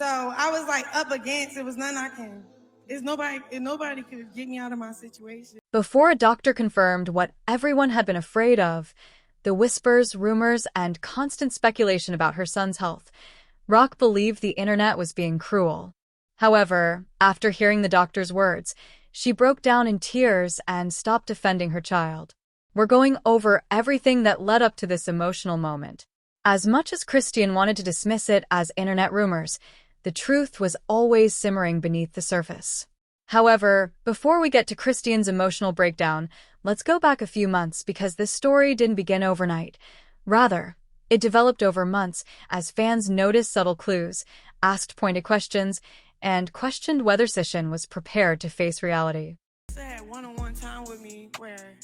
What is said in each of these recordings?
So I was like up against, it was nothing I can. Nobody could get me out of my situation. Before a doctor confirmed what everyone had been afraid of, the whispers, rumors, and constant speculation about her son's health, Rock believed the internet was being cruel. However, after hearing the doctor's words, she broke down in tears and stopped defending her child. We're going over everything that led up to this emotional moment. As much as Chrisean wanted to dismiss it as internet rumors, the truth was always simmering beneath the surface. However, before we get to Chrisean's emotional breakdown, let's go back a few months because this story didn't begin overnight. Rather, it developed over months as fans noticed subtle clues, asked pointed questions, and questioned whether Chrisean was prepared to face reality. I had one-on-one time with me where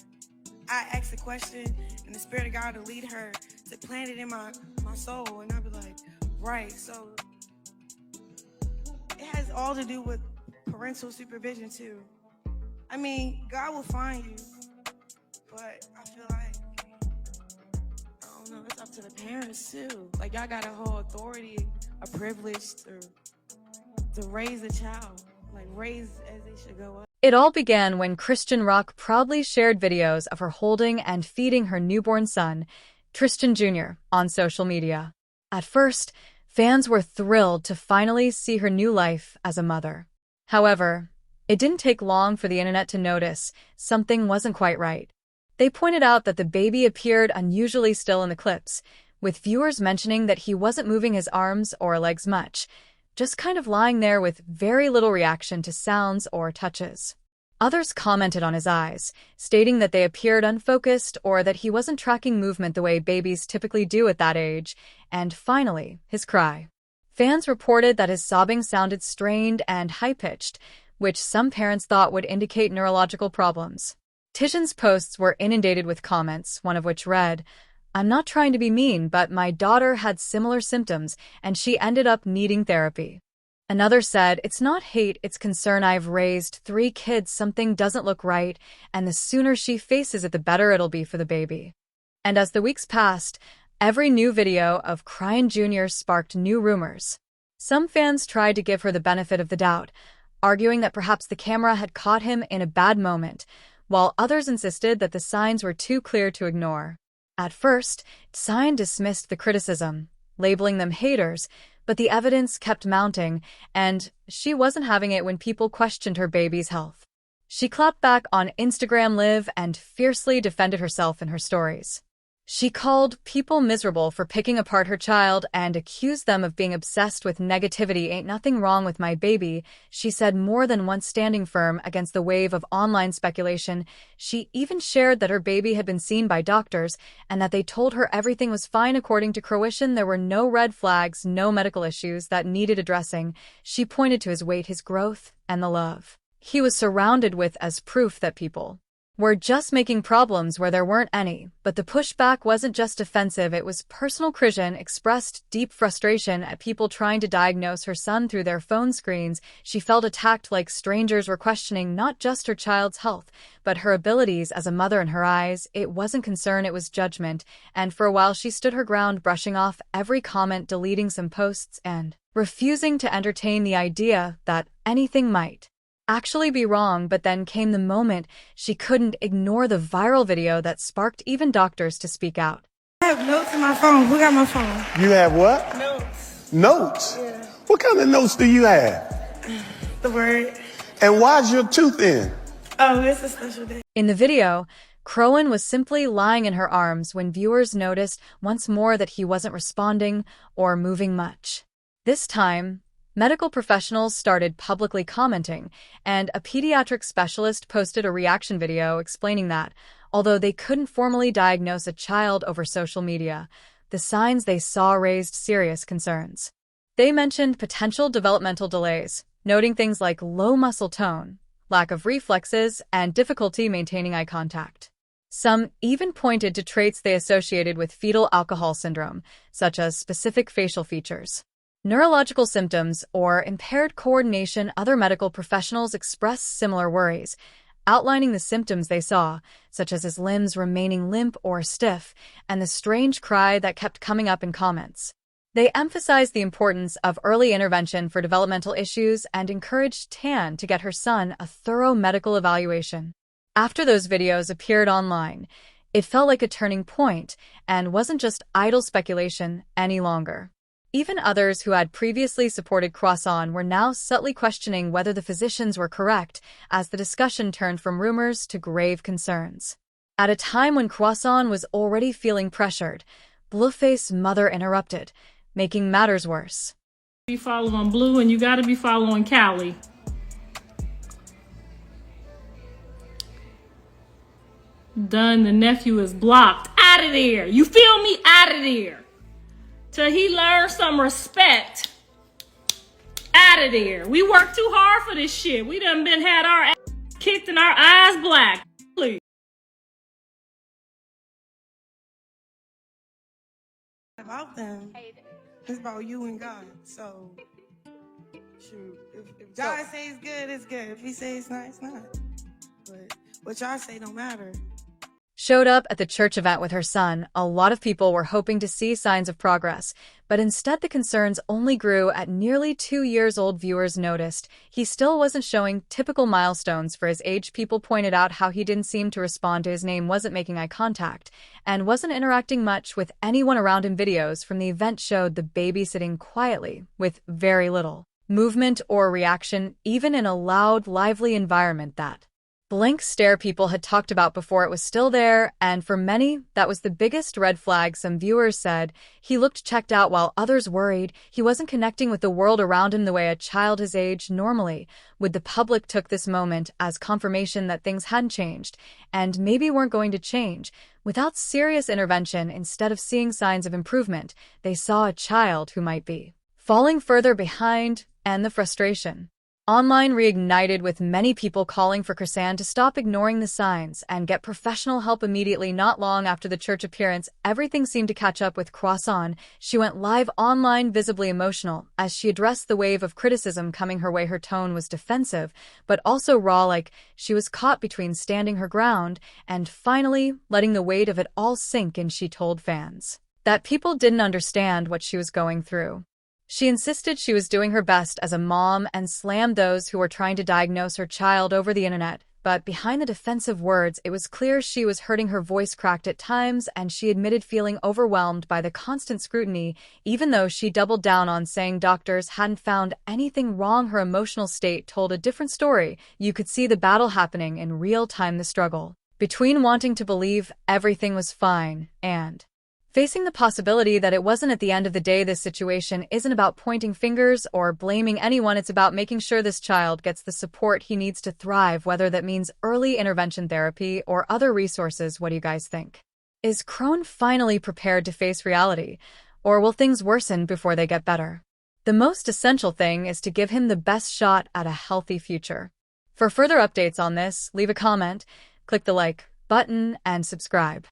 I asked a question and the Spirit of God to lead her to plant it in my soul, and I'd be like, right, so it has all to do with parental supervision too. I mean, God will find you, but I feel like, I don't know, it's up to the parents too. Like, y'all got a whole authority, a privilege to raise a child, like raise as they should go up. It all began when Chrisean Rock proudly shared videos of her holding and feeding her newborn son, Tristan Jr., on social media. At first, fans were thrilled to finally see her new life as a mother. However, it didn't take long for the internet to notice something wasn't quite right. They pointed out that the baby appeared unusually still in the clips, with viewers mentioning that he wasn't moving his arms or legs much, just kind of lying there with very little reaction to sounds or touches. Others commented on his eyes, stating that they appeared unfocused or that he wasn't tracking movement the way babies typically do at that age, and finally, his cry. Fans reported that his sobbing sounded strained and high-pitched, which some parents thought would indicate neurological problems. Chrisean's posts were inundated with comments, one of which read, "I'm not trying to be mean, but my daughter had similar symptoms and she ended up needing therapy." Another said, "It's not hate, it's concern. I've raised 3 kids, something doesn't look right, and the sooner she faces it, the better it'll be for the baby." And as the weeks passed, every new video of Chrisean Jr. sparked new rumors. Some fans tried to give her the benefit of the doubt, arguing that perhaps the camera had caught him in a bad moment, while others insisted that the signs were too clear to ignore. At first, Chrisean dismissed the criticism, labeling them haters, but the evidence kept mounting, and she wasn't having it when people questioned her baby's health. She clapped back on Instagram Live and fiercely defended herself in her stories. She called people miserable for picking apart her child and accused them of being obsessed with negativity. "Ain't nothing wrong with my baby," she said, more than once, standing firm against the wave of online speculation. She even shared that her baby had been seen by doctors and that they told her everything was fine. According to Chrisean, there were no red flags, no medical issues that needed addressing. She pointed to his weight, his growth, and the love he was surrounded with as proof that people were just making problems where there weren't any. But the pushback wasn't just offensive, it was personal. Chrisean expressed deep frustration at people trying to diagnose her son through their phone screens. She felt attacked, like strangers were questioning not just her child's health, but her abilities as a mother. In her eyes, it wasn't concern, it was judgment, and for a while she stood her ground, brushing off every comment, deleting some posts, and refusing to entertain the idea that anything might actually be wrong. But then came the moment she couldn't ignore, the viral video that sparked even doctors to speak out. I have notes in my phone. Who got my phone? You have what? Notes. Notes? Yeah. What kind of notes do you have? The word. And why's your tooth in? Oh, it's a special day. In the video, Chrisean was simply lying in her arms when viewers noticed once more that he wasn't responding or moving much. This time, medical professionals started publicly commenting, and a pediatric specialist posted a reaction video explaining that, although they couldn't formally diagnose a child over social media, the signs they saw raised serious concerns. They mentioned potential developmental delays, noting things like low muscle tone, lack of reflexes, and difficulty maintaining eye contact. Some even pointed to traits they associated with fetal alcohol syndrome, such as specific facial features, neurological symptoms, or impaired coordination. Other medical professionals expressed similar worries, outlining the symptoms they saw, such as his limbs remaining limp or stiff, and the strange cry that kept coming up in comments. They emphasized the importance of early intervention for developmental issues and encouraged Tan to get her son a thorough medical evaluation. After those videos appeared online, it felt like a turning point and wasn't just idle speculation any longer. Even others who had previously supported Chrisean were now subtly questioning whether the physicians were correct, as the discussion turned from rumors to grave concerns. At a time when Chrisean was already feeling pressured, Blueface's mother interrupted, making matters worse. Be following Blue, and you gotta be following Callie. Done, the nephew is blocked. Out of there. You feel me? Out of there. Till he learns some respect. Out of there. We work too hard for this shit. We done been had our ass kicked and our eyes black. Please. About them. It's about you and God. So, shoot, if God says it's good, it's good. If he says it's not, it's not. But what y'all say don't matter. Showed up at the church event with her son, a lot of people were hoping to see signs of progress, but instead the concerns only grew. At nearly 2 years old, viewers noticed he still wasn't showing typical milestones for his age. People pointed out how he didn't seem to respond to his name, wasn't making eye contact, and wasn't interacting much with anyone around him. Videos from the event showed the baby sitting quietly, with very little movement or reaction, even in a loud, lively environment. That blank stare people had talked about before, it was still there, and for many, that was the biggest red flag. Some viewers said he looked checked out, while others worried he wasn't connecting with the world around him the way a child his age normally would. The public took this moment as confirmation that things hadn't changed, and maybe weren't going to change. Without serious intervention, instead of seeing signs of improvement, they saw a child who might be falling further behind, and the frustration online reignited, with many people calling for Chrisean to stop ignoring the signs and get professional help immediately. Not long after the church appearance, everything seemed to catch up with Chrisean. She went live online, visibly emotional, as she addressed the wave of criticism coming her way. Her tone was defensive, but also raw, like she was caught between standing her ground and finally letting the weight of it all sink in. She told fans that people didn't understand what she was going through. She insisted she was doing her best as a mom and slammed those who were trying to diagnose her child over the internet. But behind the defensive words, it was clear she was hurting. Her voice cracked at times, and she admitted feeling overwhelmed by the constant scrutiny, even though she doubled down on saying doctors hadn't found anything wrong. Her emotional state told a different story. You could see the battle happening in real time, the struggle between wanting to believe everything was fine and facing the possibility that it wasn't. At the end of the day, this situation isn't about pointing fingers or blaming anyone. It's about making sure this child gets the support he needs to thrive, whether that means early intervention therapy or other resources. What do you guys think? Is Chrisean finally prepared to face reality, or will things worsen before they get better? The most essential thing is to give him the best shot at a healthy future. For further updates on this, leave a comment, click the like button, and subscribe.